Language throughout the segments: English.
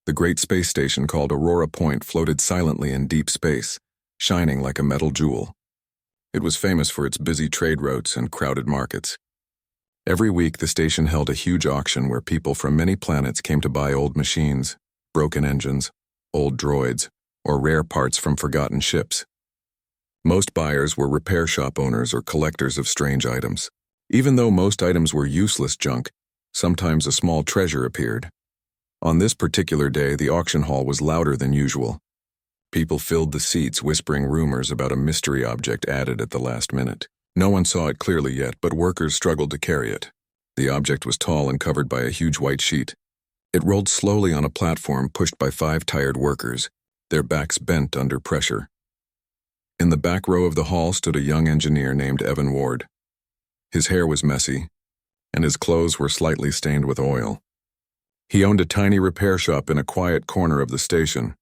The great space station called Aurora Point floated silently in deep space, shining like a metal jewel. It was famous for its busy trade routes and crowded markets. Every week, the station held a huge auction where people from many planets came to buy old machines, broken engines, old droids, or rare parts from forgotten ships. Most buyers were repair shop owners or collectors of strange items. Even though most items were useless junk, sometimes a small treasure appeared. On this particular day, the auction hall was louder than usual. People filled the seats, whispering rumors about a mystery object added at the last minute. No one saw it clearly yet, but workers struggled to carry it. The object was tall and covered by a huge white sheet. It rolled slowly on a platform pushed by 5 tired workers, their backs bent under pressure. In the back row of the hall stood a young engineer named Evan Ward. His hair was messy, and his clothes were slightly stained with oil. He owned a tiny repair shop in a quiet corner of the station.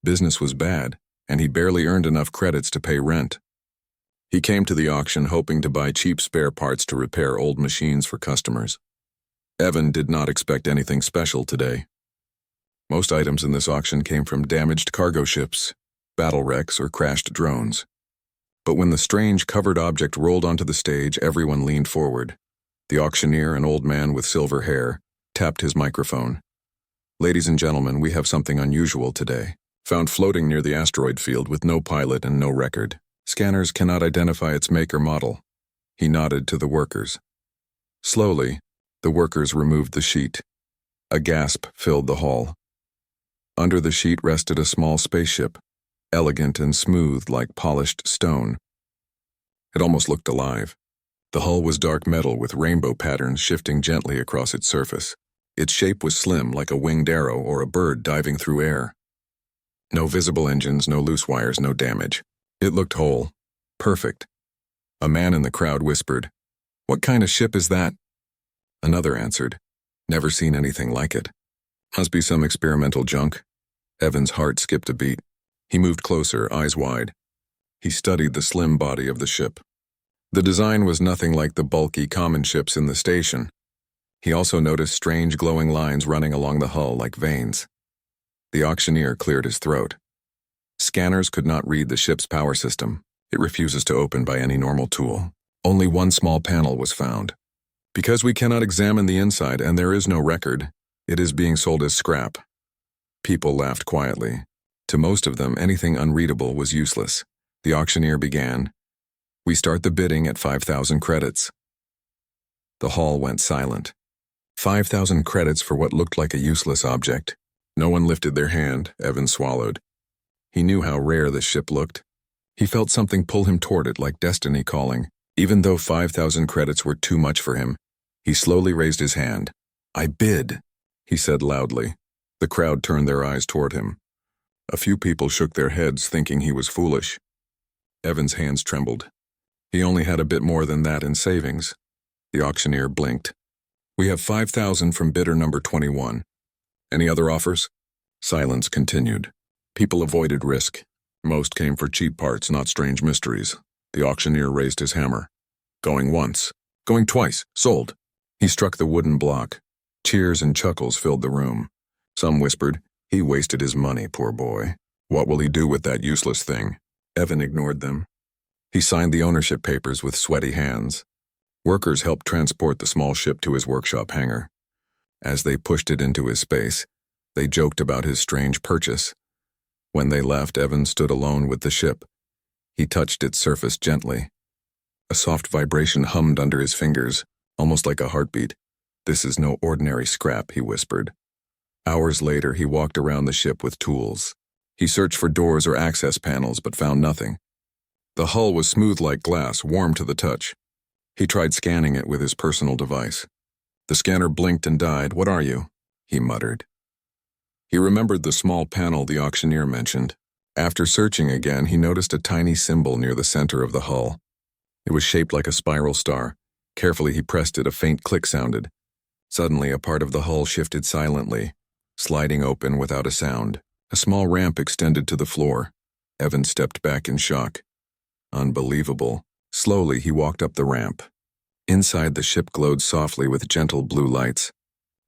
Business was bad, and he barely earned enough credits to pay rent. He came to the auction hoping to buy cheap spare parts to repair old machines for customers. Evan did not expect anything special today. Most items in this auction came from damaged cargo ships, battle wrecks, or crashed drones. But when the strange covered object rolled onto the stage, everyone leaned forward. The auctioneer, an old man with silver hair, tapped his microphone. "Ladies and gentlemen, we have something unusual today. Found floating near the asteroid field with no pilot and no record. Scanners cannot identify its make or model." He nodded to the workers. Slowly, the workers removed the sheet. A gasp filled the hall. Under the sheet rested a small spaceship, elegant and smooth like polished stone. It almost looked alive. The hull was dark metal with rainbow patterns shifting gently across its surface. Its shape was slim, like a winged arrow or a bird diving through air. No visible engines, no loose wires, no damage. It looked whole, perfect. A man in the crowd whispered, "What kind of ship is that?" Another answered, "Never seen anything like it. Must be some experimental junk." Evan's heart skipped a beat. He moved closer, eyes wide. He studied the slim body of the ship. The design was nothing like the bulky common ships in the station. He also noticed strange glowing lines running along the hull like veins. The auctioneer cleared his throat. "Scanners could not read the ship's power system. It refuses to open by any normal tool. Only one small panel was found. Because we cannot examine the inside and there is no record, it is being sold as scrap." People laughed quietly. To most of them, anything unreadable was useless. The auctioneer began, "We start the bidding at 5,000 credits." The hall went silent. 5,000 credits for what looked like a useless object. No one lifted their hand. Evan swallowed. He knew how rare the ship looked. He felt something pull him toward it, like destiny calling. Even though 5,000 credits were too much for him, he slowly raised his hand. "I bid," he said loudly. The crowd turned their eyes toward him. A few people shook their heads, thinking he was foolish. Evan's hands trembled. He only had a bit more than that in savings. The auctioneer blinked. "We have 5,000 from bidder number 21. Any other offers?" Silence continued. People avoided risk. Most came for cheap parts, not strange mysteries. The auctioneer raised his hammer. "Going once. Going twice. Sold." He struck the wooden block. Cheers and chuckles filled the room. Some whispered, "He wasted his money, poor boy. What will he do with that useless thing?" Evan ignored them. He signed the ownership papers with sweaty hands. Workers helped transport the small ship to his workshop hangar. As they pushed it into his space, they joked about his strange purchase. When they left, Evan stood alone with the ship. He touched its surface gently. A soft vibration hummed under his fingers, almost like a heartbeat. "This is no ordinary scrap," he whispered. Hours later, he walked around the ship with tools. He searched for doors or access panels, but found nothing. The hull was smooth like glass, warm to the touch. He tried scanning it with his personal device. The scanner blinked and died. "What are you?" he muttered. He remembered the small panel the auctioneer mentioned. After searching again, he noticed a tiny symbol near the center of the hull. It was shaped like a spiral star. Carefully he pressed it, a faint click sounded. Suddenly, a part of the hull shifted silently, sliding open without a sound. A small ramp extended to the floor. Evan stepped back in shock. Unbelievable. Slowly, he walked up the ramp. Inside, the ship glowed softly with gentle blue lights.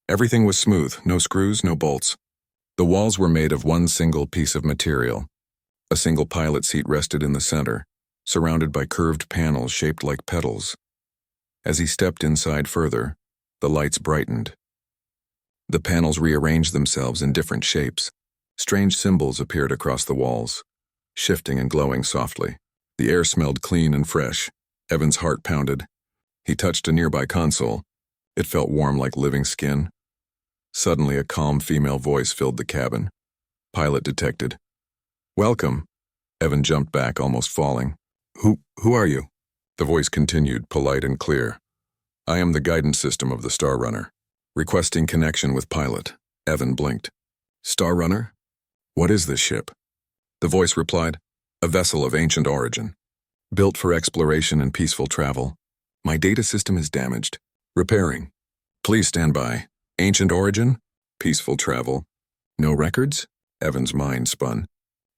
Everything was smooth, no screws, no bolts. The walls were made of one single piece of material. A single pilot seat rested in the center, surrounded by curved panels shaped like petals. As he stepped inside further, the lights brightened. The panels rearranged themselves in different shapes. Strange symbols appeared across the walls, shifting and glowing softly. The air smelled clean and fresh. Evan's heart pounded. He touched a nearby console. It felt warm like living skin. Suddenly, a calm female voice filled the cabin. Pilot detected. "Welcome." Evan jumped back, almost falling. Who are you?" The voice continued, polite and clear. "I am the guidance system of the Star Runner. Requesting connection with pilot." Evan blinked. "Star Runner? What is this ship?" The voice replied, "A vessel of ancient origin. Built for exploration and peaceful travel. My data system is damaged. Repairing. Please stand by. Ancient origin? Peaceful travel. No records?" Evan's mind spun.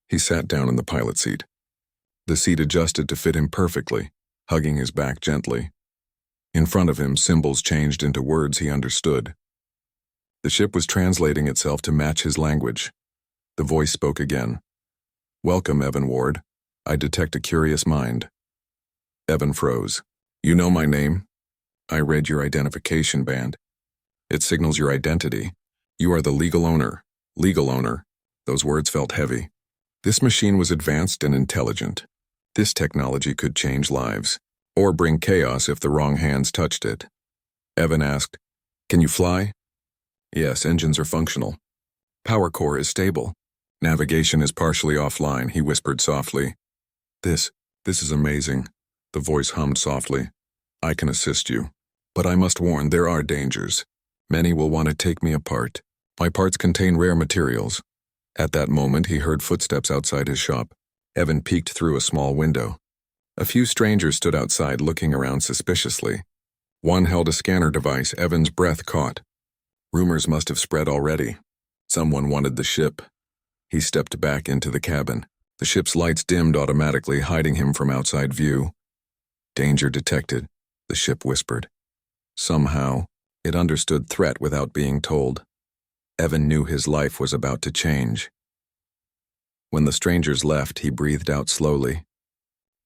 He sat down in the pilot seat. The seat adjusted to fit him perfectly, hugging his back gently. In front of him, symbols changed into words he understood. The ship was translating itself to match his language. The voice spoke again. "Welcome, Evan Ward. I detect a curious mind." Evan froze. "You know my name? I read your identification band. It signals your identity. You are the legal owner." Legal owner. Those words felt heavy. This machine was advanced and intelligent. This technology could change lives, or bring chaos if the wrong hands touched it. Evan asked, "Can you fly?" "Yes, engines are functional. Power core is stable. Navigation is partially offline," he whispered softly. This is amazing," the voice hummed softly. "I can assist you. But I must warn, there are dangers. Many will want to take me apart. My parts contain rare materials." At that moment, he heard footsteps outside his shop. Evan peeked through a small window. A few strangers stood outside, looking around suspiciously. One held a scanner device. Evan's breath caught. Rumors must have spread already. Someone wanted the ship. He stepped back into the cabin. The ship's lights dimmed automatically, hiding him from outside view. "Danger detected," the ship whispered. Somehow, it understood threat without being told. Evan knew his life was about to change. When the strangers left, he breathed out slowly.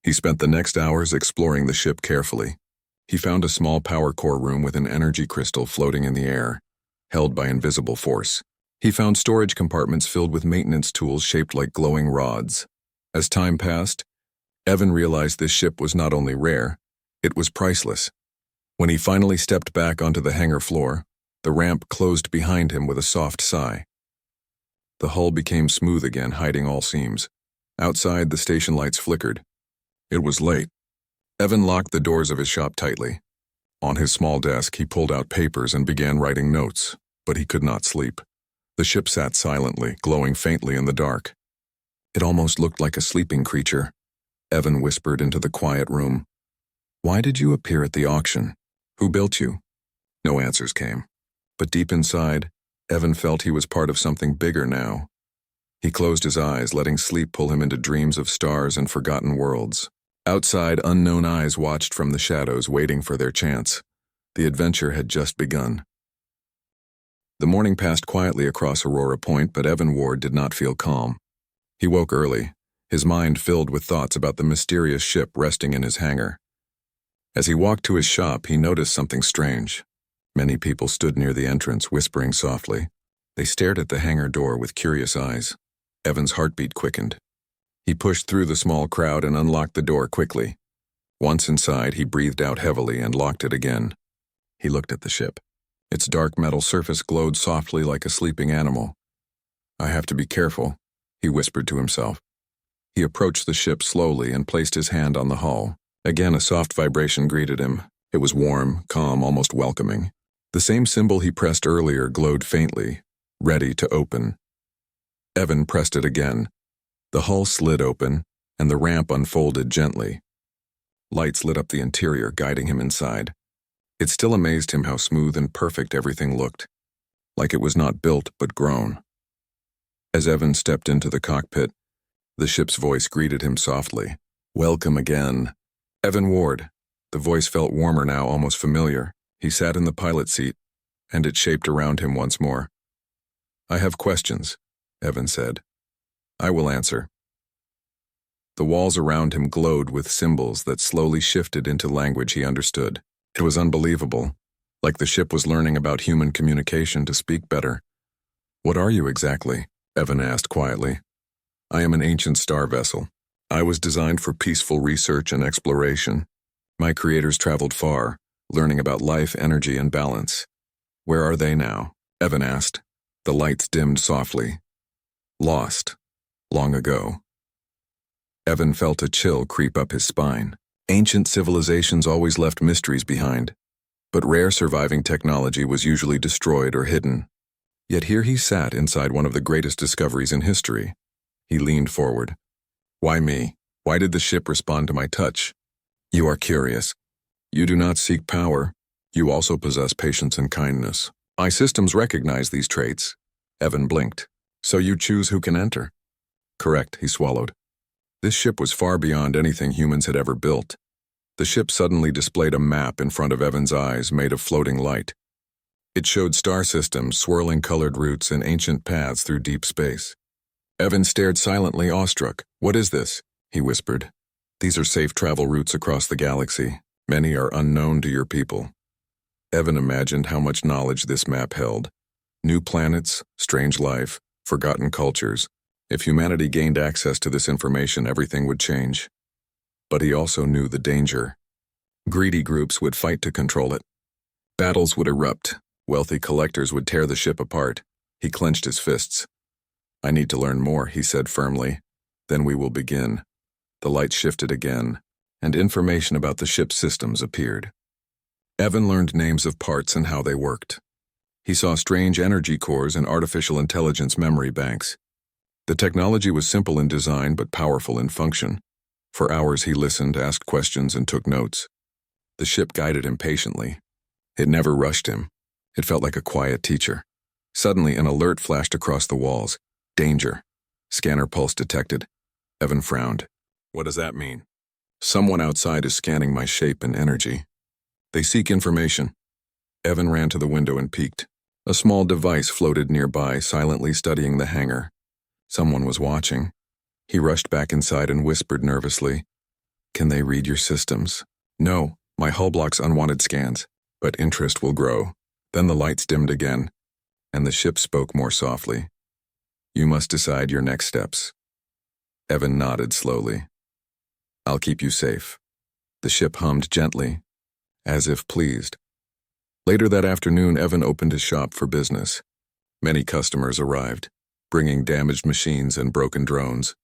He spent the next hours exploring the ship carefully. He found a small power core room with an energy crystal floating in the air, held by invisible force. He found storage compartments filled with maintenance tools shaped like glowing rods. As time passed, Evan realized this ship was not only rare, it was priceless. When he finally stepped back onto the hangar floor, the ramp closed behind him with a soft sigh. The hull became smooth again, hiding all seams. Outside, the station lights flickered. It was late. Evan locked the doors of his shop tightly. On his small desk, he pulled out papers and began writing notes, but he could not sleep. The ship sat silently, glowing faintly in the dark. It almost looked like a sleeping creature. Evan whispered into the quiet room. "Why did you appear at the auction? Who built you?" No answers came. But deep inside, Evan felt he was part of something bigger now. He closed his eyes, letting sleep pull him into dreams of stars and forgotten worlds. Outside, unknown eyes watched from the shadows, waiting for their chance. The adventure had just begun. The morning passed quietly across Aurora Point, but Evan Ward did not feel calm. He woke early, his mind filled with thoughts about the mysterious ship resting in his hangar. As he walked to his shop, he noticed something strange. Many people stood near the entrance, whispering softly. They stared at the hangar door with curious eyes. Evan's heartbeat quickened. He pushed through the small crowd and unlocked the door quickly. Once inside, he breathed out heavily and locked it again. He looked at the ship. Its dark metal surface glowed softly like a sleeping animal. "I have to be careful," he whispered to himself. He approached the ship slowly and placed his hand on the hull. Again, a soft vibration greeted him. It was warm, calm, almost welcoming. The same symbol he pressed earlier glowed faintly, ready to open. Evan pressed it again. The hull slid open, and the ramp unfolded gently. Lights lit up the interior, guiding him inside. It still amazed him how smooth and perfect everything looked, like it was not built but grown. As Evan stepped into the cockpit, the ship's voice greeted him softly. "Welcome again, Evan Ward." The voice felt warmer now, almost familiar. He sat in the pilot seat, and it shaped around him once more. "I have questions. Evan said. I will answer. The walls around him glowed with symbols that slowly shifted into language he understood. It was unbelievable, like the ship was learning about human communication to speak better. What are you exactly? Evan asked quietly. I am an ancient star vessel. I was designed for peaceful research and exploration. My creators traveled far, learning about life, energy, and balance. Where are they now? Evan asked. The lights dimmed softly. Lost. Long ago. Evan felt a chill creep up his spine. Ancient civilizations always left mysteries behind, but rare surviving technology was usually destroyed or hidden. Yet here he sat inside one of the greatest discoveries in history. He leaned forward. Why me? Why did the ship respond to my touch? You are curious. You do not seek power. You also possess patience and kindness. My systems recognize these traits. Evan blinked. So you choose who can enter? Correct, he swallowed. This ship was far beyond anything humans had ever built. The ship suddenly displayed a map in front of Evan's eyes made of floating light. It showed star systems, swirling colored routes, and ancient paths through deep space. Evan stared silently, awestruck. What is this? He whispered. These are safe travel routes across the galaxy. Many are unknown to your people. Evan imagined how much knowledge this map held. New planets, strange life, forgotten cultures. If humanity gained access to this information, everything would change. But he also knew the danger. Greedy groups would fight to control it. Battles would erupt. Wealthy collectors would tear the ship apart. He clenched his fists. I need to learn more, he said firmly. Then we will begin. The light shifted again, and information about the ship's systems appeared. Evan learned names of parts and how they worked. He saw strange energy cores and artificial intelligence memory banks. The technology was simple in design but powerful in function. For hours he listened, asked questions, and took notes. The ship guided him patiently. It never rushed him. It felt like a quiet teacher. Suddenly, an alert flashed across the walls. Danger. Scanner pulse detected. Evan frowned. What does that mean? Someone outside is scanning my shape and energy. They seek information. Evan ran to the window and peeked. A small device floated nearby, silently studying the hangar. Someone was watching. He rushed back inside and whispered nervously, Can they read your systems? No, my hull blocks unwanted scans, but interest will grow. Then the lights dimmed again, and the ship spoke more softly. You must decide your next steps. Evan nodded slowly. I'll keep you safe. The ship hummed gently, as if pleased. Later that afternoon, Evan opened his shop for business. Many customers arrived, bringing damaged machines and broken drones.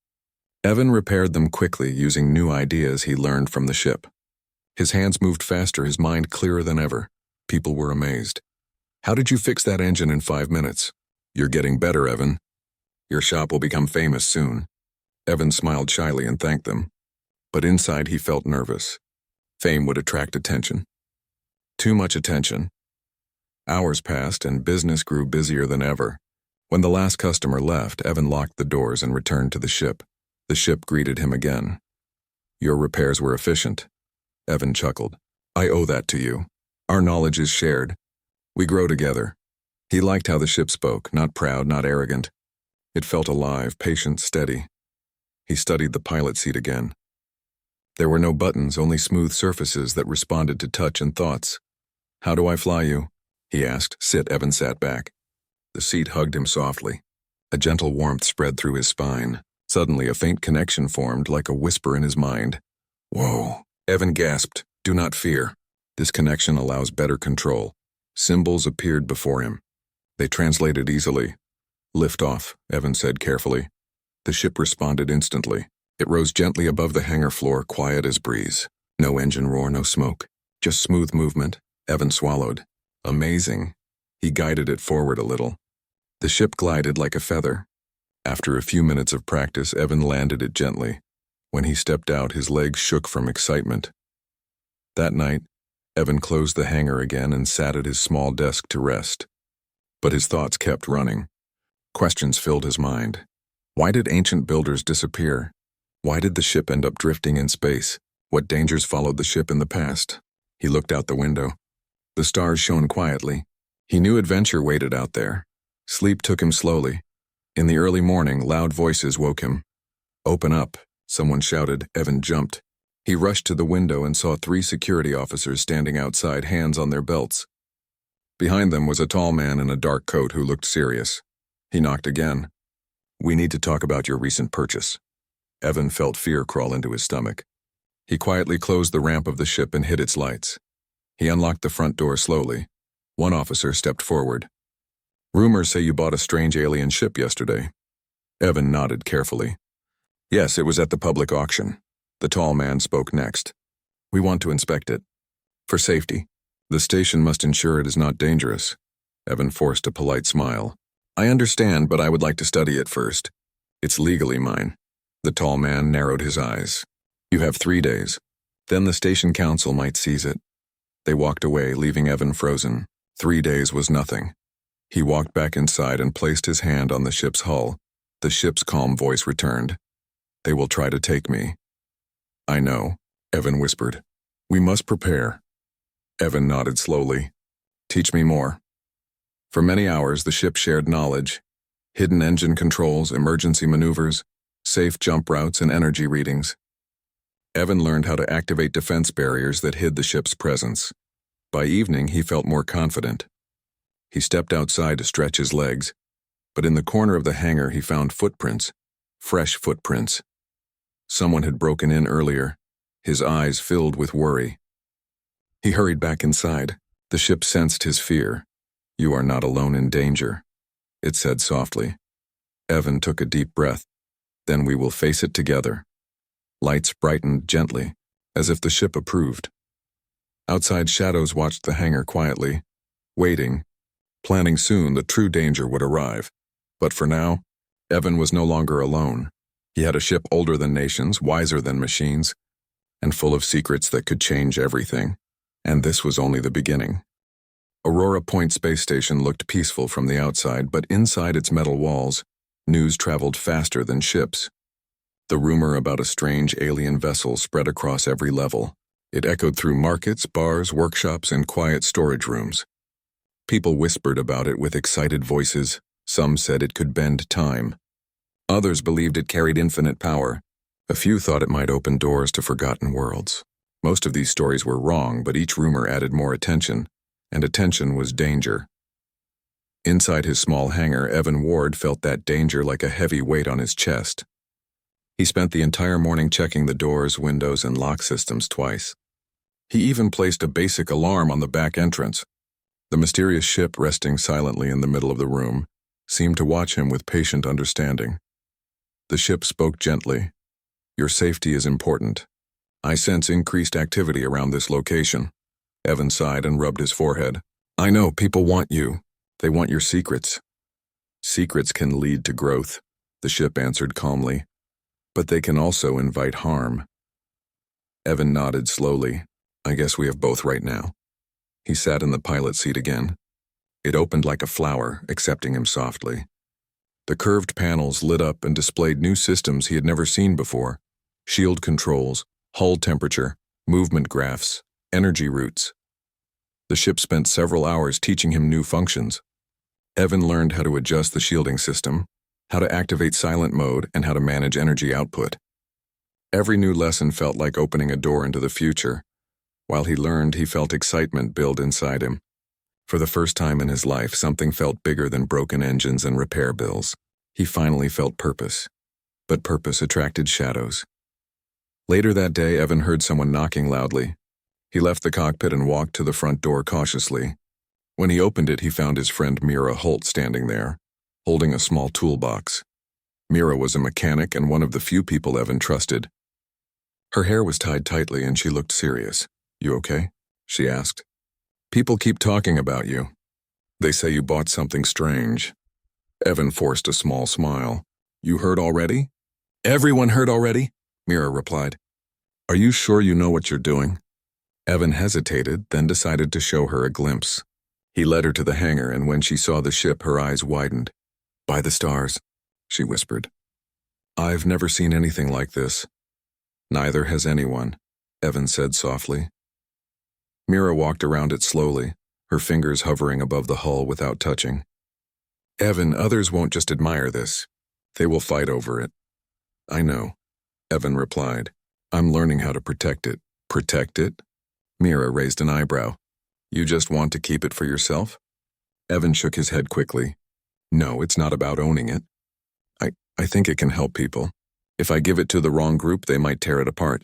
Evan repaired them quickly using new ideas he learned from the ship. His hands moved faster, his mind clearer than ever. People were amazed. How did you fix that engine in 5 minutes? You're getting better, Evan. Your shop will become famous soon. Evan smiled shyly and thanked them. But inside he felt nervous. Fame would attract attention. Too much attention. Hours passed and business grew busier than ever. When the last customer left, Evan locked the doors and returned to the ship. The ship greeted him again. Your repairs were efficient. Evan chuckled. I owe that to you. Our knowledge is shared. We grow together. He liked how the ship spoke, not proud, not arrogant. It felt alive, patient, steady. He studied the pilot seat again. There were no buttons, only smooth surfaces that responded to touch and thoughts. How do I fly you? He asked. Sit. Evan sat back. The seat hugged him softly. A gentle warmth spread through his spine. Suddenly, a faint connection formed, like a whisper in his mind. Whoa. Evan gasped. Do not fear. This connection allows better control. Symbols appeared before him. They translated easily. Lift off, Evan said carefully. The ship responded instantly. It rose gently above the hangar floor, quiet as breeze. No engine roar, no smoke. Just smooth movement. Evan swallowed. Amazing. He guided it forward a little. The ship glided like a feather. After a few minutes of practice, Evan landed it gently. When he stepped out, his legs shook from excitement. That night, Evan closed the hangar again and sat at his small desk to rest. But his thoughts kept running. Questions filled his mind. Why did ancient builders disappear? Why did the ship end up drifting in space? What dangers followed the ship in the past? He looked out the window. The stars shone quietly. He knew adventure waited out there. Sleep took him slowly. In the early morning, loud voices woke him. "Open up," someone shouted. Evan jumped. He rushed to the window and saw 3 security officers standing outside, hands on their belts. Behind them was a tall man in a dark coat who looked serious. He knocked again. "We need to talk about your recent purchase." Evan felt fear crawl into his stomach. He quietly closed the ramp of the ship and hid its lights. He unlocked the front door slowly. One officer stepped forward. "Rumors say you bought a strange alien ship yesterday." Evan nodded carefully. "Yes, it was at the public auction." The tall man spoke next. "We want to inspect it. For safety. The station must ensure it is not dangerous." Evan forced a polite smile. "I understand, but I would like to study it first. It's legally mine." The tall man narrowed his eyes. "You have 3 days. Then the station council might seize it." They walked away, leaving Evan frozen. 3 days was nothing. He walked back inside and placed his hand on the ship's hull. The ship's calm voice returned. "They will try to take me." "I know," Evan whispered. "We must prepare." Evan nodded slowly. "Teach me more." For many hours, the ship shared knowledge. Hidden engine controls, emergency maneuvers, safe jump routes, and energy readings. Evan learned how to activate defense barriers that hid the ship's presence. By evening, he felt more confident. He stepped outside to stretch his legs, but in the corner of the hangar he found footprints, fresh footprints. Someone had broken in earlier. His eyes filled with worry. He hurried back inside. The ship sensed his fear. "You are not alone in danger," it said softly. Evan took a deep breath. "Then we will face it together." Lights brightened gently, as if the ship approved. Outside, shadows watched the hangar quietly, waiting, planning soon the true danger would arrive. But for now, Evan was no longer alone. He had a ship older than nations, wiser than machines, and full of secrets that could change everything. And this was only the beginning. Aurora Point Space Station looked peaceful from the outside, but inside its metal walls, news traveled faster than ships. The rumor about a strange alien vessel spread across every level. It echoed through markets, bars, workshops, and quiet storage rooms. People whispered about it with excited voices. Some said it could bend time. Others believed it carried infinite power. A few thought it might open doors to forgotten worlds. Most of these stories were wrong, but each rumor added more attention, and attention was danger. Inside his small hangar, Evan Ward felt that danger like a heavy weight on his chest. He spent the entire morning checking the doors, windows, and lock systems twice. He even placed a basic alarm on the back entrance. The mysterious ship resting silently in the middle of the room seemed to watch him with patient understanding. The ship spoke gently. "Your safety is important. I sense increased activity around this location." Evan sighed and rubbed his forehead. "I know, people want you. They want your secrets." "Secrets can lead to growth," the ship answered calmly. "But they can also invite harm." Evan nodded slowly. "I guess we have both right now." He sat in the pilot seat again. It opened like a flower, accepting him softly. The curved panels lit up and displayed new systems he had never seen before. Shield controls, hull temperature, movement graphs, energy routes. The ship spent several hours teaching him new functions. Evan learned how to adjust the shielding system, how to activate silent mode, and how to manage energy output. Every new lesson felt like opening a door into the future. While he learned, he felt excitement build inside him. For the first time in his life, something felt bigger than broken engines and repair bills. He finally felt purpose. But purpose attracted shadows. Later that day, Evan heard someone knocking loudly. He left the cockpit and walked to the front door cautiously. When he opened it, he found his friend Mira Holt standing there, holding a small toolbox. Mira was a mechanic and one of the few people Evan trusted. Her hair was tied tightly and she looked serious. "You okay?" she asked. "People keep talking about you. They say you bought something strange." Evan forced a small smile. "You heard already?" "Everyone heard already," Mira replied. "Are you sure you know what you're doing?" Evan hesitated, then decided to show her a glimpse. He led her to the hangar, and when she saw the ship, her eyes widened. "By the stars," she whispered. "I've never seen anything like this." "Neither has anyone," Evan said softly. Mira walked around it slowly, her fingers hovering above the hull without touching. Evan, others won't just admire this. They will fight over it. I know, Evan replied. I'm learning how to protect it. Protect it? Mira raised an eyebrow. You just want to keep it for yourself? Evan shook his head quickly. No, it's not about owning it. I think it can help people. If I give it to the wrong group, they might tear it apart.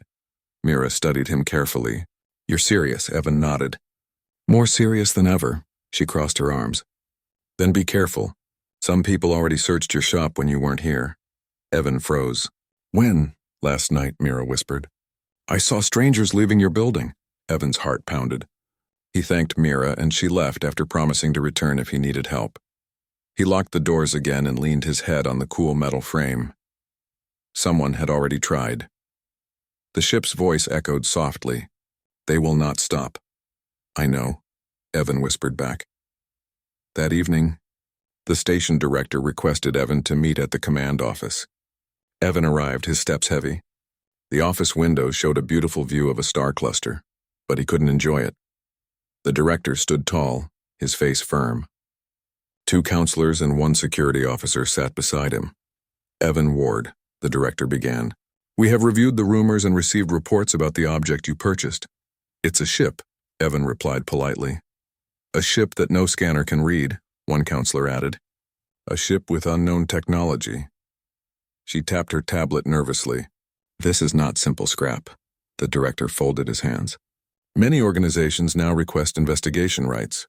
Mira studied him carefully. You're serious, Evan nodded. More serious than ever, she crossed her arms. Then be careful. Some people already searched your shop when you weren't here. Evan froze. When? Last night, Mira whispered. I saw strangers leaving your building. Evan's heart pounded. He thanked Mira and she left after promising to return if he needed help. He locked the doors again and leaned his head on the cool metal frame. Someone had already tried. The ship's voice echoed softly. They will not stop. I know, Evan whispered back. That evening, the station director requested Evan to meet at the command office. Evan arrived, his steps heavy. The office window showed a beautiful view of a star cluster, but he couldn't enjoy it. The director stood tall, his face firm. 2 counselors and 1 security officer sat beside him. Evan Ward, the director began. We have reviewed the rumors and received reports about the object you purchased. It's a ship, Evan replied politely. A ship that no scanner can read, one counselor added. A ship with unknown technology. She tapped her tablet nervously. This is not simple scrap. The director folded his hands. Many organizations now request investigation rights.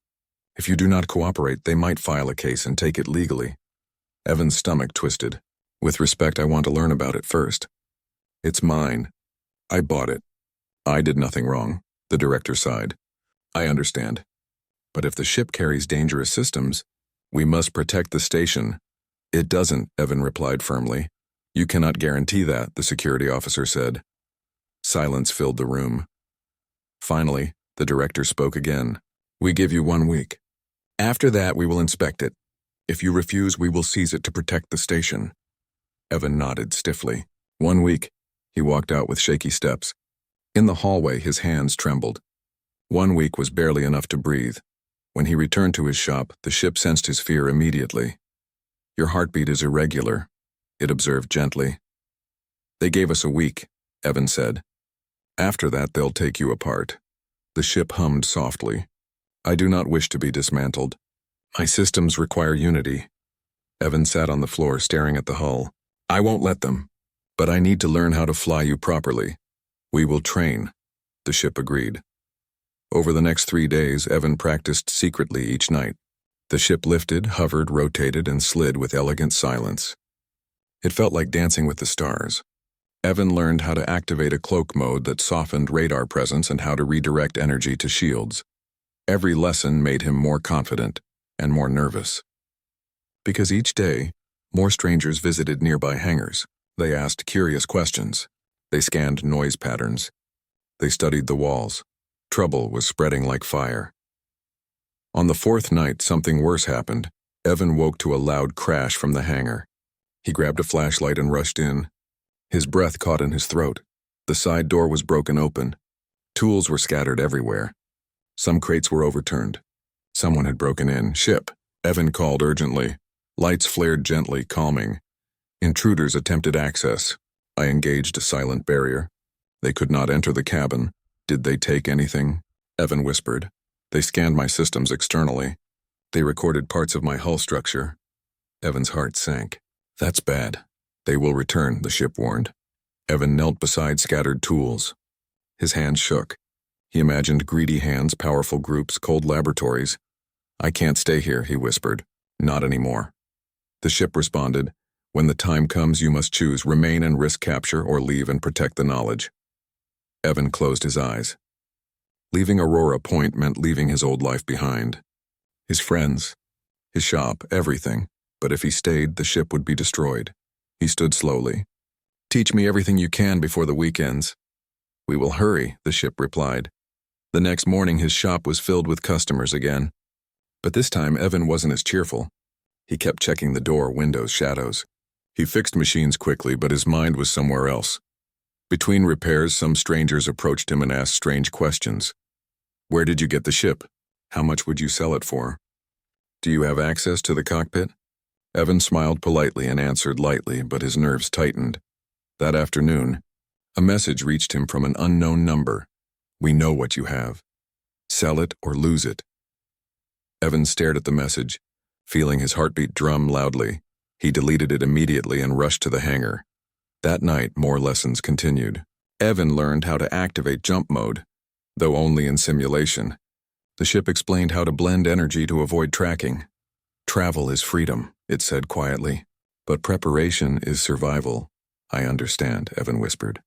If you do not cooperate, they might file a case and take it legally. Evan's stomach twisted. With respect, I want to learn about it first. It's mine. I bought it. I did nothing wrong, the director sighed. I understand. But if the ship carries dangerous systems, we must protect the station. It doesn't, Evan replied firmly. You cannot guarantee that, the security officer said. Silence filled the room. Finally, the director spoke again. We give you 1 week. After that, we will inspect it. If you refuse, we will seize it to protect the station. Evan nodded stiffly. 1 week. He walked out with shaky steps. In the hallway, his hands trembled. 1 week was barely enough to breathe. When he returned to his shop, the ship sensed his fear immediately. Your heartbeat is irregular, it observed gently. They gave us a week, Evan said. After that, they'll take you apart. The ship hummed softly. I do not wish to be dismantled. My systems require unity. Evan sat on the floor staring at the hull. I won't let them, but I need to learn how to fly you properly. We will train, the ship agreed. Over the next 3 days, Evan practiced secretly each night. The ship lifted, hovered, rotated, and slid with elegant silence. It felt like dancing with the stars. Evan learned how to activate a cloak mode that softened radar presence and how to redirect energy to shields. Every lesson made him more confident and more nervous. Because each day, more strangers visited nearby hangars. They asked curious questions. They scanned noise patterns. They studied the walls. Trouble was spreading like fire. On the 4th night, something worse happened. Evan woke to a loud crash from the hangar. He grabbed a flashlight and rushed in. His breath caught in his throat. The side door was broken open. Tools were scattered everywhere. Some crates were overturned. Someone had broken in. Ship, Evan called urgently. Lights flared gently, calming. Intruders attempted access. I engaged a silent barrier. They could not enter the cabin. Did they take anything? Evan whispered. They scanned my systems externally. They recorded parts of my hull structure. Evan's heart sank. That's bad. They will return, the ship warned. Evan knelt beside scattered tools. His hands shook. He imagined greedy hands, powerful groups, cold laboratories. I can't stay here, he whispered. Not anymore. The ship responded. When the time comes, you must choose, remain and risk capture or leave and protect the knowledge. Evan closed his eyes. Leaving Aurora Point meant leaving his old life behind. His friends, his shop, everything. But if he stayed, the ship would be destroyed. He stood slowly. Teach me everything you can before the weekends. We will hurry, the ship replied. The next morning, his shop was filled with customers again. But this time, Evan wasn't as cheerful. He kept checking the door, windows, shadows. He fixed machines quickly, but his mind was somewhere else. Between repairs, some strangers approached him and asked strange questions. Where did you get the ship? How much would you sell it for? Do you have access to the cockpit? Evan smiled politely and answered lightly, but his nerves tightened. That afternoon, a message reached him from an unknown number. "We know what you have. Sell it or lose it." Evan stared at the message, feeling his heartbeat drum loudly. He deleted it immediately and rushed to the hangar. That night, more lessons continued. Evan learned how to activate jump mode, though only in simulation. The ship explained how to blend energy to avoid tracking. "Travel is freedom," it said quietly, "but preparation is survival." "I understand," Evan whispered.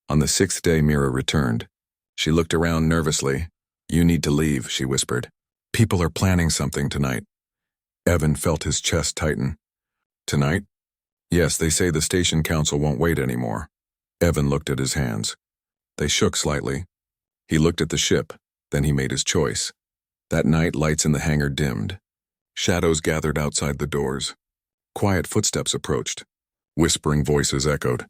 On the 6th day, Mira returned. She looked around nervously. "You need to leave," she whispered. "People are planning something tonight." Evan felt his chest tighten. "Tonight?" "Yes, they say the station council won't wait anymore." Evan looked at his hands. They shook slightly. He looked at the ship, then he made his choice. That night, lights in the hangar dimmed. Shadows gathered outside the doors. Quiet footsteps approached. Whispering voices echoed.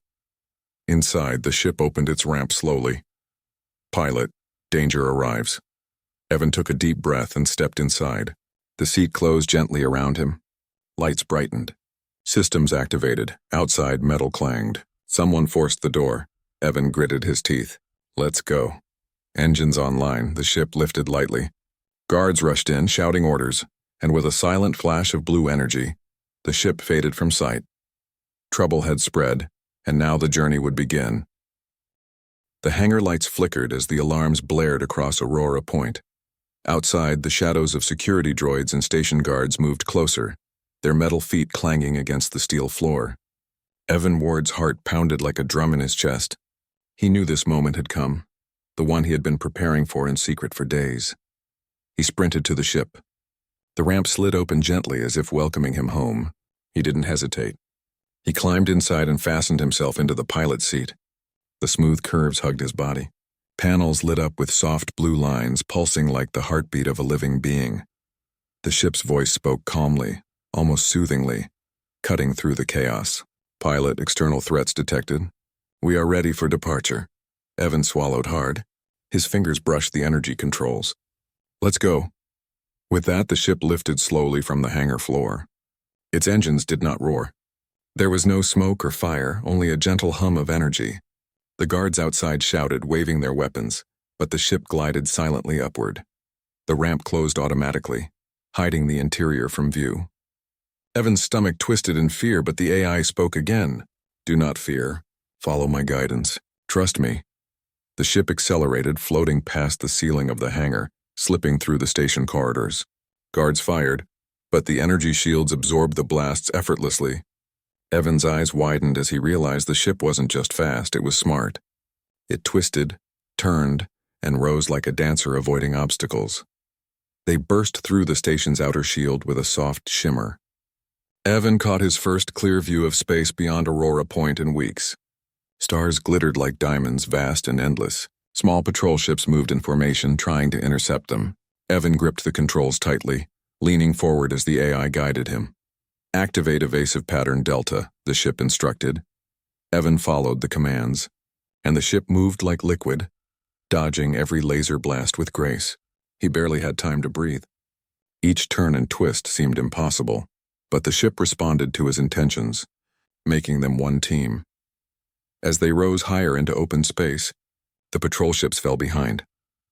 Inside, the ship opened its ramp slowly. "Pilot, danger arrives." Evan took a deep breath and stepped inside. The seat closed gently around him. Lights brightened. Systems activated. Outside, metal clanged. Someone forced the door. Evan gritted his teeth. "Let's go." Engines online, the ship lifted lightly. Guards rushed in, shouting orders, and with a silent flash of blue energy, the ship faded from sight. Trouble had spread, and now the journey would begin. The hangar lights flickered as the alarms blared across Aurora Point. Outside, the shadows of security droids and station guards moved closer, their metal feet clanging against the steel floor. Evan Ward's heart pounded like a drum in his chest. He knew this moment had come, the one he had been preparing for in secret for days. He sprinted to the ship. The ramp slid open gently as if welcoming him home. He didn't hesitate. He climbed inside and fastened himself into the pilot's seat. The smooth curves hugged his body. Panels lit up with soft blue lines pulsing like the heartbeat of a living being. The ship's voice spoke calmly, almost soothingly, cutting through the chaos. "Pilot, external threats detected. We are ready for departure." Evan swallowed hard. His fingers brushed the energy controls. "Let's go." With that, the ship lifted slowly from the hangar floor. Its engines did not roar. There was no smoke or fire, only a gentle hum of energy. The guards outside shouted, waving their weapons, but the ship glided silently upward. The ramp closed automatically, hiding the interior from view. Evan's stomach twisted in fear, but the AI spoke again. "Do not fear. Follow my guidance. Trust me." The ship accelerated, floating past the ceiling of the hangar, slipping through the station corridors. Guards fired, but the energy shields absorbed the blasts effortlessly. Evan's eyes widened as he realized the ship wasn't just fast, it was smart. It twisted, turned, and rose like a dancer avoiding obstacles. They burst through the station's outer shield with a soft shimmer. Evan caught his first clear view of space beyond Aurora Point in weeks. Stars glittered like diamonds, vast and endless. Small patrol ships moved in formation, trying to intercept them. Evan gripped the controls tightly, leaning forward as the AI guided him. "Activate evasive pattern Delta," the ship instructed. Evan followed the commands, and the ship moved like liquid, dodging every laser blast with grace. He barely had time to breathe. Each turn and twist seemed impossible, but the ship responded to his intentions, making them one team. As they rose higher into open space, the patrol ships fell behind,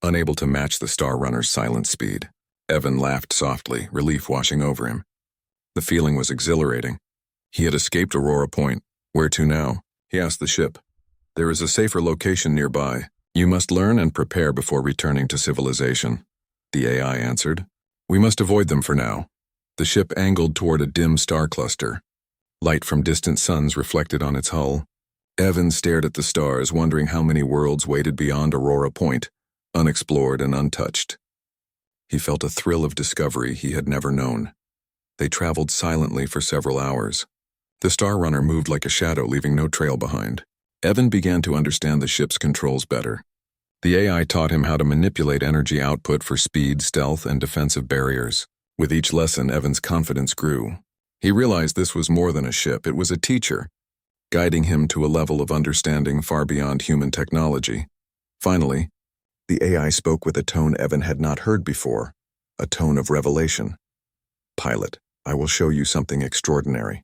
unable to match the Star Runner's silent speed. Evan laughed softly, relief washing over him. The feeling was exhilarating. He had escaped Aurora Point. "Where to now?" he asked the ship. "There is a safer location nearby. You must learn and prepare before returning to civilization," the AI answered. "We must avoid them for now." The ship angled toward a dim star cluster. Light from distant suns reflected on its hull. Evan stared at the stars, wondering how many worlds waited beyond Aurora Point, unexplored and untouched. He felt a thrill of discovery he had never known. They traveled silently for several hours. The Star Runner moved like a shadow, leaving no trail behind. Evan began to understand the ship's controls better. The AI taught him how to manipulate energy output for speed, stealth, and defensive barriers. With each lesson, Evan's confidence grew. He realized this was more than a ship, it was a teacher, guiding him to a level of understanding far beyond human technology. Finally, the AI spoke with a tone Evan had not heard before, a tone of revelation. "Pilot, I will show you something extraordinary.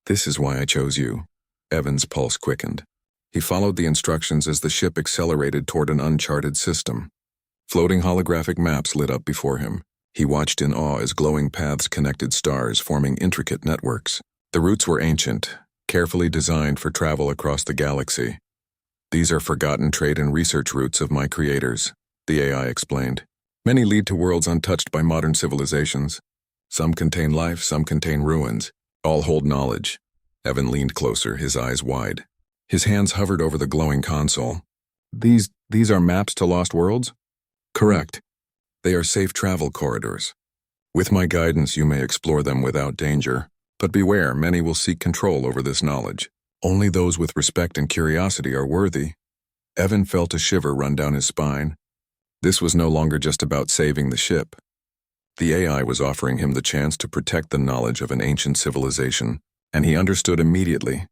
This is why I chose you. Evan's pulse quickened. He followed the instructions as the ship accelerated toward an uncharted system. Floating holographic maps lit up before him. He watched in awe as glowing paths connected stars, forming intricate networks. The routes were ancient, carefully designed for travel across the galaxy. These are forgotten trade and research routes of my creators, the AI explained. Many lead to worlds untouched by modern civilizations. Some contain life, some contain ruins. All hold knowledge. Evan leaned closer, his eyes wide. His hands hovered over the glowing console. These are maps to lost worlds? Correct. They are safe travel corridors. With my guidance, you may explore them without danger. But beware, many will seek control over this knowledge. Only those with respect and curiosity are worthy. Evan felt a shiver run down his spine. This was no longer just about saving the ship. The AI was offering him the chance to protect the knowledge of an ancient civilization, and he understood immediately.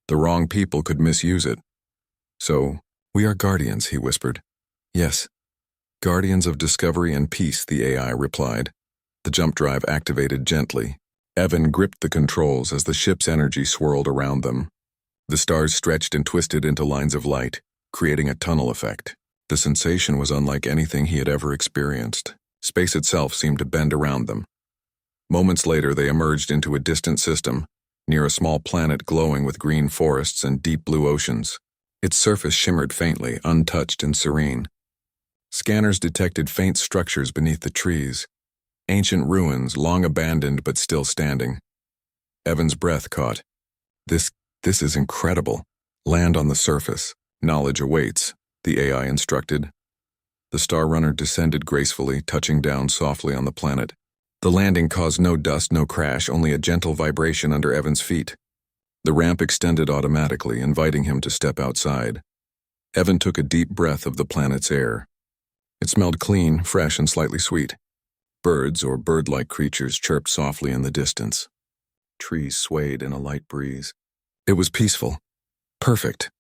The wrong people could misuse it. So, we are guardians, he whispered. Yes. Guardians of discovery and peace, the AI replied. The jump drive activated gently. Evan gripped the controls as the ship's energy swirled around them. The stars stretched and twisted into lines of light, creating a tunnel effect. The sensation was unlike anything he had ever experienced. Space itself seemed to bend around them. Moments later, they emerged into a distant system, near a small planet glowing with green forests and deep blue oceans. Its surface shimmered faintly, untouched and serene. Scanners detected faint structures beneath the trees, ancient ruins, long abandoned but still standing. Evan's breath caught. This is incredible. Land on the surface. Knowledge awaits, the AI instructed. The Star Runner descended gracefully, touching down softly on the planet. The landing caused no dust, no crash, only a gentle vibration under Evan's feet. The ramp extended automatically, inviting him to step outside. Evan took a deep breath of the planet's air. It smelled clean, fresh, and slightly sweet. Birds or bird-like creatures chirped softly in the distance. Trees swayed in a light breeze. It was peaceful. Perfect.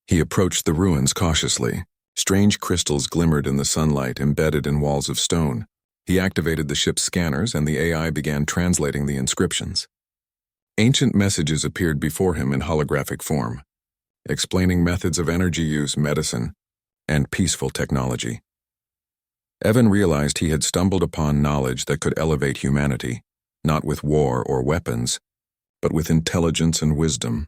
He approached the ruins cautiously. Strange crystals glimmered in the sunlight, embedded in walls of stone. He activated the ship's scanners, and the AI began translating the inscriptions. Ancient messages appeared before him in holographic form, explaining methods of energy use, medicine, and peaceful technology. Evan realized he had stumbled upon knowledge that could elevate humanity, not with war or weapons, but with intelligence and wisdom.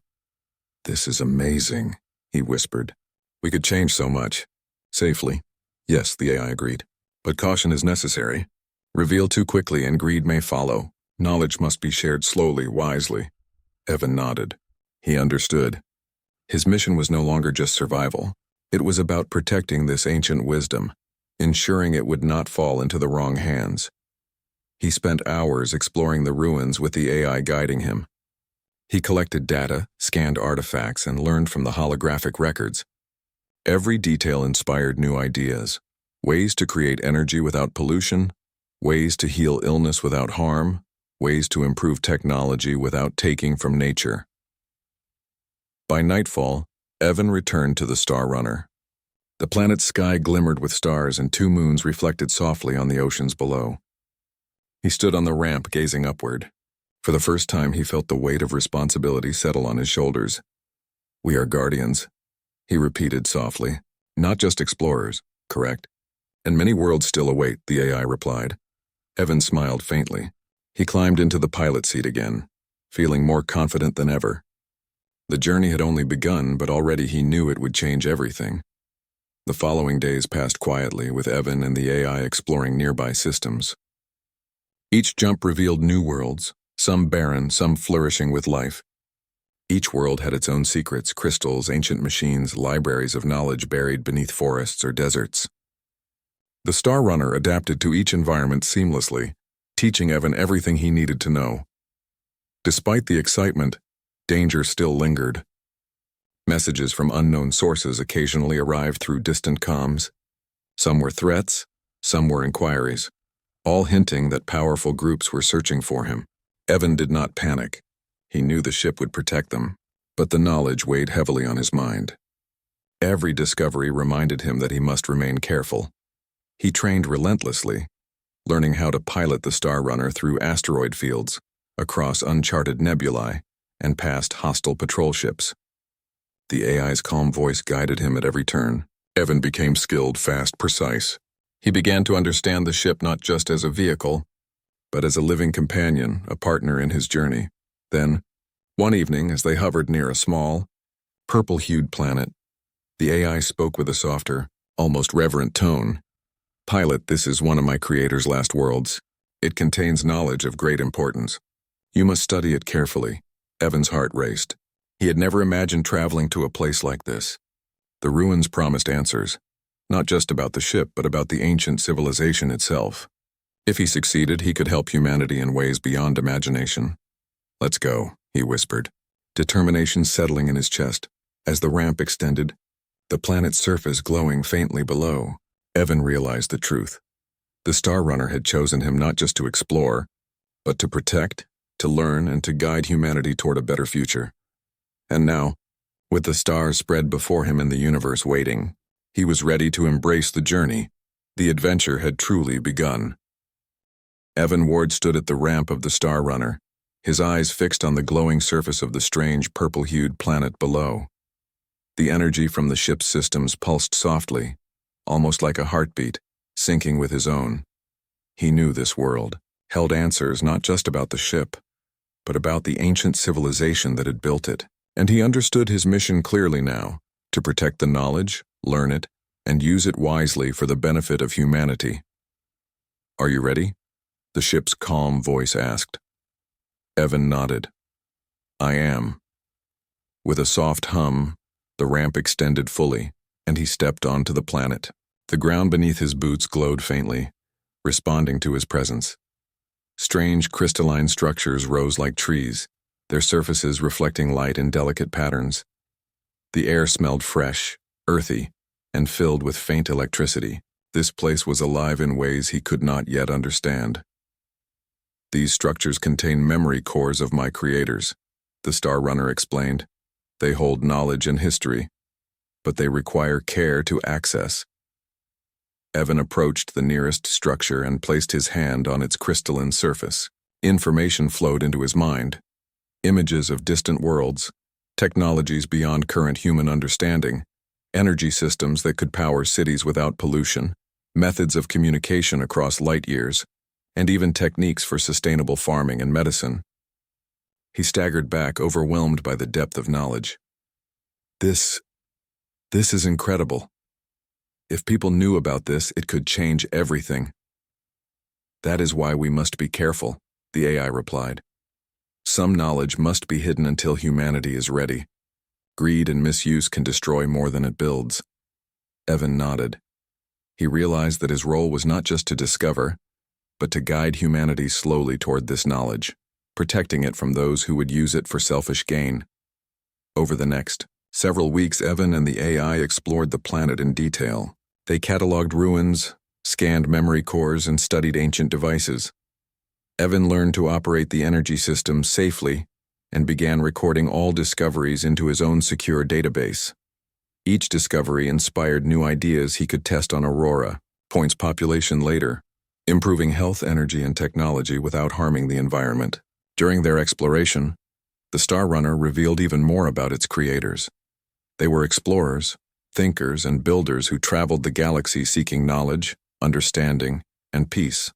This is amazing, he whispered. We could change so much. Safely. Yes, the AI agreed. But caution is necessary. Reveal too quickly and greed may follow. Knowledge must be shared slowly, wisely. Evan nodded. He understood. His mission was no longer just survival. It was about protecting this ancient wisdom, ensuring it would not fall into the wrong hands. He spent hours exploring the ruins with the AI guiding him. He collected data, scanned artifacts, and learned from the holographic records. Every detail inspired new ideas. Ways to create energy without pollution, ways to heal illness without harm, ways to improve technology without taking from nature. By nightfall, Evan returned to the Star Runner. The planet's sky glimmered with stars, and 2 moons reflected softly on the oceans below. He stood on the ramp, gazing upward. For the first time, he felt the weight of responsibility settle on his shoulders. We are guardians, he repeated softly. Not just explorers, correct? And many worlds still await, the AI replied. Evan smiled faintly. He climbed into the pilot seat again, feeling more confident than ever. The journey had only begun, but already he knew it would change everything. The following days passed quietly, with Evan and the AI exploring nearby systems. Each jump revealed new worlds, some barren, some flourishing with life. Each world had its own secrets, crystals, ancient machines, libraries of knowledge buried beneath forests or deserts. The Star Runner adapted to each environment seamlessly, teaching Evan everything he needed to know. Despite the excitement, danger still lingered. Messages from unknown sources occasionally arrived through distant comms. Some were threats, some were inquiries, all hinting that powerful groups were searching for him. Evan did not panic. He knew the ship would protect them, but the knowledge weighed heavily on his mind. Every discovery reminded him that he must remain careful. He trained relentlessly, learning how to pilot the Star Runner through asteroid fields, across uncharted nebulae, and past hostile patrol ships. The AI's calm voice guided him at every turn. Evan became skilled, fast, precise. He began to understand the ship not just as a vehicle, but as a living companion, a partner in his journey. Then, one evening, as they hovered near a small, purple-hued planet, the AI spoke with a softer, almost reverent tone. "Pilot, this is one of my creator's last worlds. It contains knowledge of great importance. You must study it carefully." Evan's heart raced. He had never imagined traveling to a place like this. The ruins promised answers, not just about the ship, but about the ancient civilization itself. If he succeeded, he could help humanity in ways beyond imagination. "Let's go," he whispered, determination settling in his chest. As the ramp extended, the planet's surface glowing faintly below, Evan realized the truth. The Star Runner had chosen him not just to explore, but to protect, to learn, and to guide humanity toward a better future. And now, with the stars spread before him and the universe waiting, he was ready to embrace the journey. The adventure had truly begun. Evan Ward stood at the ramp of the Star Runner, his eyes fixed on the glowing surface of the strange purple-hued planet below. The energy from the ship's systems pulsed softly, almost like a heartbeat, syncing with his own. He knew this world held answers not just about the ship, but about the ancient civilization that had built it. And he understood his mission clearly now, to protect the knowledge, learn it, and use it wisely for the benefit of humanity. "Are you ready?" the ship's calm voice asked. Evan nodded. "I am." With a soft hum, the ramp extended fully, and he stepped onto the planet. The ground beneath his boots glowed faintly, responding to his presence. Strange crystalline structures rose like trees, their surfaces reflecting light in delicate patterns. The air smelled fresh, earthy, and filled with faint electricity. This place was alive in ways he could not yet understand. "These structures contain memory cores of my creators," the Star Runner explained. "They hold knowledge and history, but they require care to access." Evan approached the nearest structure and placed his hand on its crystalline surface. Information flowed into his mind. Images of distant worlds, technologies beyond current human understanding, energy systems that could power cities without pollution, methods of communication across light years, and even techniques for sustainable farming and medicine. He staggered back, overwhelmed by the depth of knowledge. This is incredible. If people knew about this, it could change everything." "That is why we must be careful," the AI replied. "Some knowledge must be hidden until humanity is ready. Greed and misuse can destroy more than it builds." Evan nodded. He realized that his role was not just to discover, but to guide humanity slowly toward this knowledge, protecting it from those who would use it for selfish gain. Over the next several weeks, Evan and the AI explored the planet in detail. They cataloged ruins, scanned memory cores, and studied ancient devices. Evan learned to operate the energy system safely and began recording all discoveries into his own secure database. Each discovery inspired new ideas he could test on Aurora, points population later, improving health, energy, and technology without harming the environment. During their exploration, the Star Runner revealed even more about its creators. They were explorers, thinkers, and builders who traveled the galaxy seeking knowledge, understanding, and peace.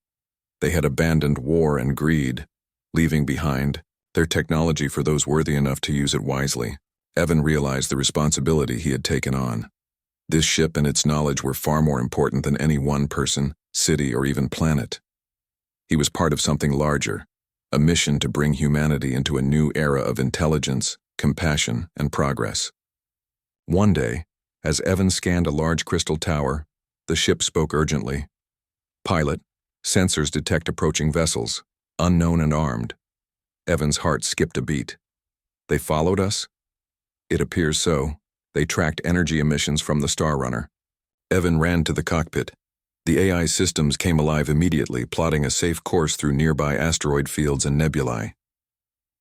They had abandoned war and greed, leaving behind their technology for those worthy enough to use it wisely. Evan realized the responsibility he had taken on. This ship and its knowledge were far more important than any one person, city, or even planet. He was part of something larger, a mission to bring humanity into a new era of intelligence, compassion, and progress. One day, as Evan scanned a large crystal tower, the ship spoke urgently. "Pilot, sensors detect approaching vessels, unknown and armed." Evan's heart skipped a beat. "They followed us?" "It appears so. They tracked energy emissions from the Star Runner." Evan ran to the cockpit. The AI systems came alive immediately, plotting a safe course through nearby asteroid fields and nebulae.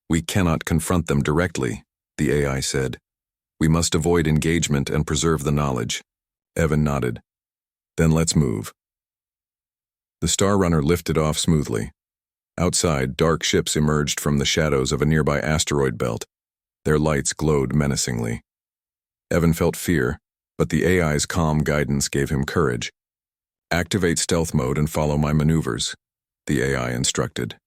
"We cannot confront them directly," the AI said. "We must avoid engagement and preserve the knowledge." Evan nodded. "Then let's move." The Star Runner lifted off smoothly. Outside, dark ships emerged from the shadows of a nearby asteroid belt. Their lights glowed menacingly. Evan felt fear, but the AI's calm guidance gave him courage. "Activate stealth mode and follow my maneuvers," the AI instructed.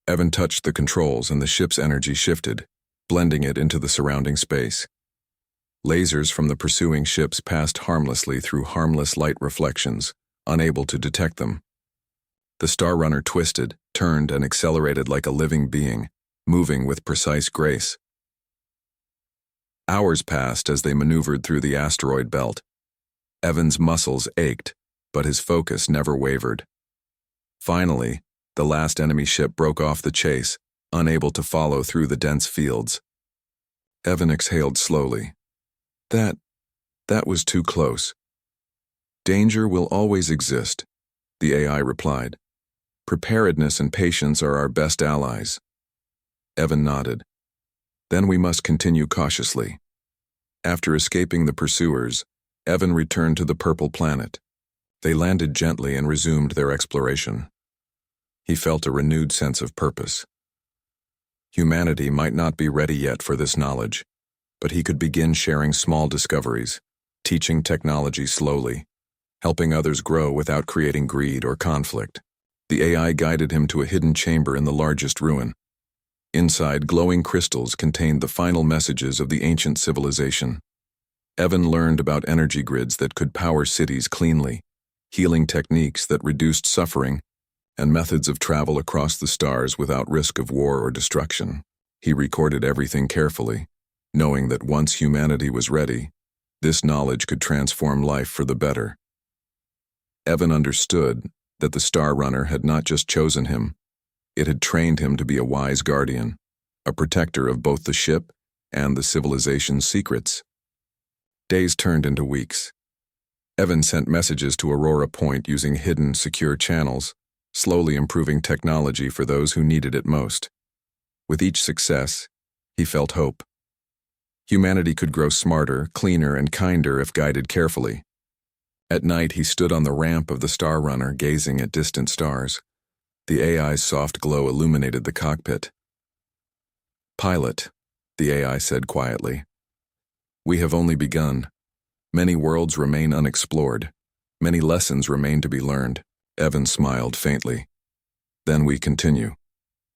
Evan touched the controls and the ship's energy shifted, blending it into the surrounding space. Lasers from the pursuing ships passed harmlessly through harmless light reflections, unable to detect them. The Star Runner twisted, turned, and accelerated like a living being, moving with precise grace. Hours passed as they maneuvered through the asteroid belt. Evan's muscles ached, but his focus never wavered. Finally, the last enemy ship broke off the chase, unable to follow through the dense fields. Evan exhaled slowly. That was too close. "Danger will always exist," the AI replied. "Preparedness and patience are our best allies." Evan nodded. "Then we must continue cautiously." After escaping the pursuers, Evan returned to the purple planet. They landed gently and resumed their exploration. He felt a renewed sense of purpose. Humanity might not be ready yet for this knowledge, but he could begin sharing small discoveries, teaching technology slowly, helping others grow without creating greed or conflict. The AI guided him to a hidden chamber in the largest ruin. Inside, glowing crystals contained the final messages of the ancient civilization. Evan learned about energy grids that could power cities cleanly, healing techniques that reduced suffering, and methods of travel across the stars without risk of war or destruction. He recorded everything carefully, knowing that once humanity was ready, this knowledge could transform life for the better. Evan understood that the Star Runner had not just chosen him, it had trained him to be a wise guardian, a protector of both the ship and the civilization's secrets. Days turned into weeks. Evan sent messages to Aurora Point using hidden, secure channels, slowly improving technology for those who needed it most. With each success, he felt hope. Humanity could grow smarter, cleaner, and kinder if guided carefully. At night, he stood on the ramp of the Star Runner, gazing at distant stars. The AI's soft glow illuminated the cockpit. "Pilot," the AI said quietly, "we have only begun. Many worlds remain unexplored. Many lessons remain to be learned." Evan smiled faintly. "Then we continue.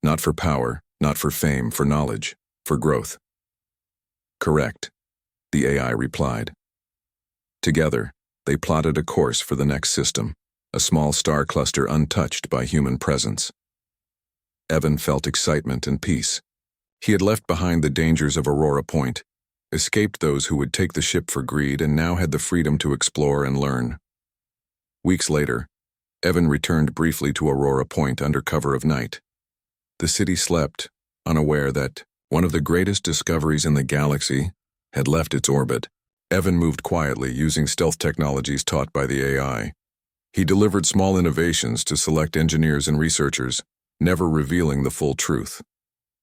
Not for power, not for fame, for knowledge, for growth." "Correct," the AI replied. Together, they plotted a course for the next system, a small star cluster untouched by human presence. Evan felt excitement and peace. He had left behind the dangers of Aurora Point, escaped those who would take the ship for greed, and now had the freedom to explore and learn. Weeks later, Evan returned briefly to Aurora Point under cover of night. The city slept, unaware that one of the greatest discoveries in the galaxy had left its orbit. Evan moved quietly, using stealth technologies taught by the AI. He delivered small innovations to select engineers and researchers, never revealing the full truth.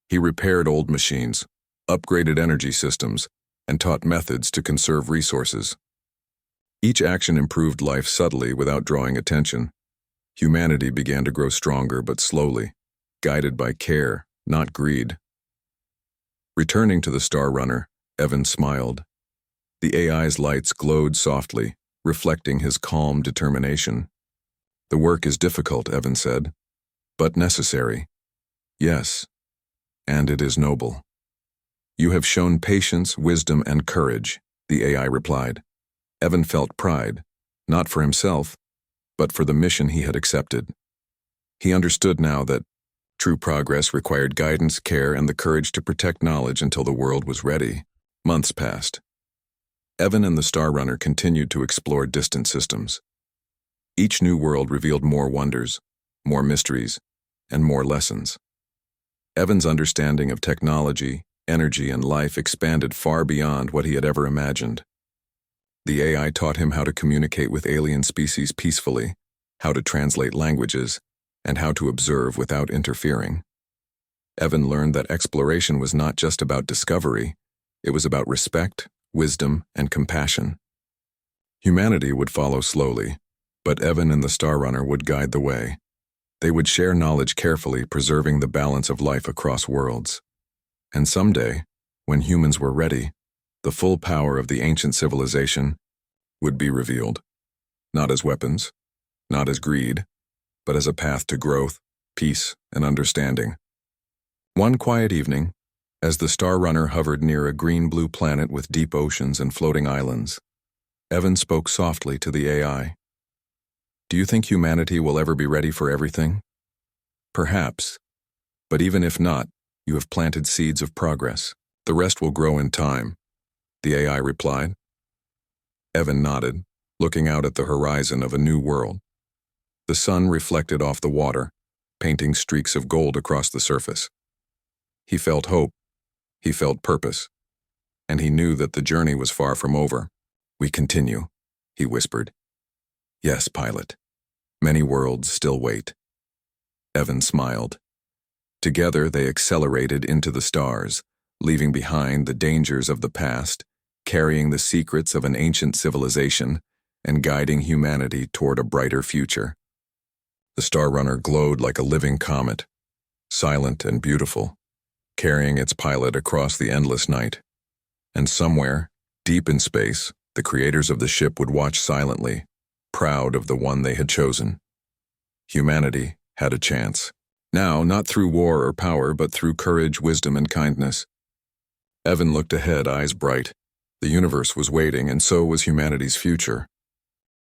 He repaired old machines, upgraded energy systems, and taught methods to conserve resources. Each action improved life subtly without drawing attention. Humanity began to grow stronger but slowly, guided by care, not greed. Returning to the Star Runner, Evan smiled. The AI's lights glowed softly, reflecting his calm determination. "The work is difficult," Evan said, "but necessary." "Yes, and it is noble." "You have shown patience, wisdom, and courage," the AI replied. Evan felt pride, not for himself, but for the mission he had accepted. He understood now that true progress required guidance, care, and the courage to protect knowledge until the world was ready. Months passed. Evan and the Star Runner continued to explore distant systems. Each new world revealed more wonders, more mysteries, and more lessons. Evan's understanding of technology, energy, and life expanded far beyond what he had ever imagined. The AI taught him how to communicate with alien species peacefully, how to translate languages, and how to observe without interfering. Evan learned that exploration was not just about discovery, it was about respect, wisdom, and compassion. Humanity would follow slowly, but Evan and the Star Runner would guide the way. They would share knowledge carefully, preserving the balance of life across worlds. And someday, when humans were ready, the full power of the ancient civilization would be revealed. Not as weapons, not as greed, but as a path to growth, peace, and understanding. One quiet evening, as the Star Runner hovered near a green-blue planet with deep oceans and floating islands, Evan spoke softly to the AI. "Do you think humanity will ever be ready for everything?" "Perhaps. But even if not, you have planted seeds of progress. The rest will grow in time," the AI replied. Evan nodded, looking out at the horizon of a new world. The sun reflected off the water, painting streaks of gold across the surface. He felt hope, he felt purpose, and he knew that the journey was far from over. "We continue," he whispered. "Yes, pilot. Many worlds still wait." Evan smiled. Together they accelerated into the stars, leaving behind the dangers of the past, carrying the secrets of an ancient civilization, and guiding humanity toward a brighter future. The Star Runner glowed like a living comet, silent and beautiful, carrying its pilot across the endless night. And somewhere, deep in space, the creators of the ship would watch silently, proud of the one they had chosen. Humanity had a chance. Now, not through war or power, but through courage, wisdom, and kindness. Evan looked ahead, eyes bright. The universe was waiting, and so was humanity's future.